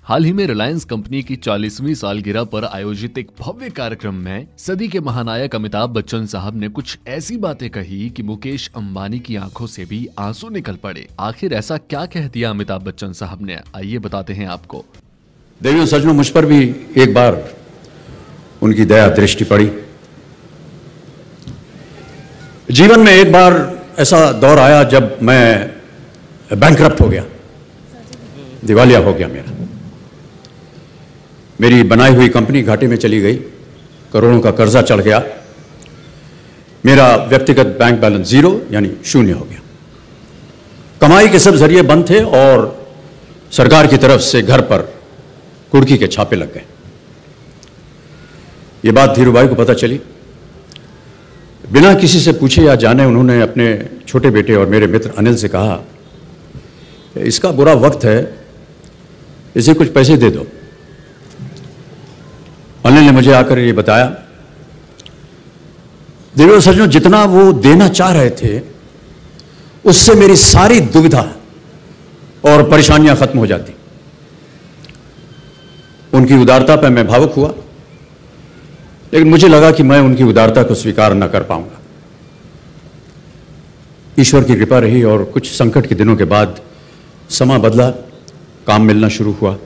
हाल ही में रिलायंस कंपनी की 40वीं सालगिरह पर आयोजित एक भव्य कार्यक्रम में सदी के महानायक अमिताभ बच्चन साहब ने कुछ ऐसी बातें कही कि मुकेश अंबानी की आंखों से भी आंसू निकल पड़े। आखिर ऐसा क्या कह दिया अमिताभ बच्चन साहब ने, आइए बताते हैं आपको। देवियों सज्जनों, मुझ पर भी एक बार उनकी दया दृष्टि पड़ी। जीवन में एक बार ऐसा दौर आया जब मैं बैंकरप्ट हो गया, दिवालिया हो गया। मेरी बनाई हुई कंपनी घाटे में चली गई, करोड़ों का कर्जा चढ़ गया, मेरा व्यक्तिगत बैंक बैलेंस जीरो यानी शून्य हो गया। कमाई के सब जरिए बंद थे और सरकार की तरफ से घर पर कुर्की के छापे लग गए। ये बात धीरूभाई को पता चली। बिना किसी से पूछे या जाने उन्होंने अपने छोटे बेटे और मेरे मित्र अनिल से कहा, इसका बुरा वक्त है, इसे कुछ पैसे दे दो। अनिल ने मुझे आकर ये बताया, देवियों सज्जनों, जितना वो देना चाह रहे थे उससे मेरी सारी दुविधा और परेशानियां खत्म हो जाती। उनकी उदारता पर मैं भावुक हुआ, लेकिन मुझे लगा कि मैं उनकी उदारता को स्वीकार न कर पाऊंगा। ईश्वर की कृपा रही और कुछ संकट के दिनों के बाद समा बदला, काम मिलना शुरू हुआ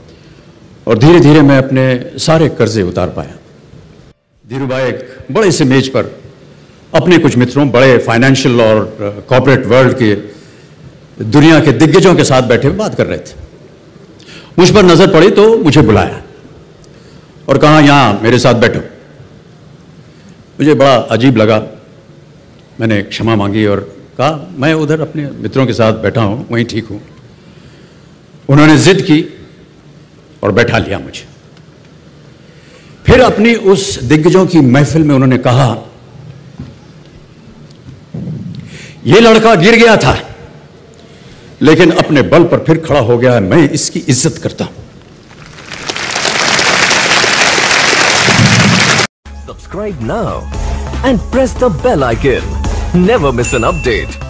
और धीरे धीरे मैं अपने सारे कर्जे उतार पाया। धीरूभाई एक बड़े से मेज पर अपने कुछ मित्रों, बड़े फाइनेंशियल और कॉर्पोरेट वर्ल्ड के दुनिया के दिग्गजों के साथ बैठे बात कर रहे थे। मुझ पर नजर पड़ी तो मुझे बुलाया और कहा, यहां मेरे साथ बैठो। मुझे बड़ा अजीब लगा। मैंने क्षमा मांगी और कहा, मैं उधर अपने मित्रों के साथ बैठा हूं, वहीं ठीक हूं। उन्होंने जिद की और बैठा लिया मुझे। फिर अपनी उस दिग्गजों की महफिल में उन्होंने कहा, यह लड़का गिर गया था लेकिन अपने बल पर फिर खड़ा हो गया है, मैं इसकी इज्जत करता हूं। Subscribe now and press the bell icon. Never miss an update.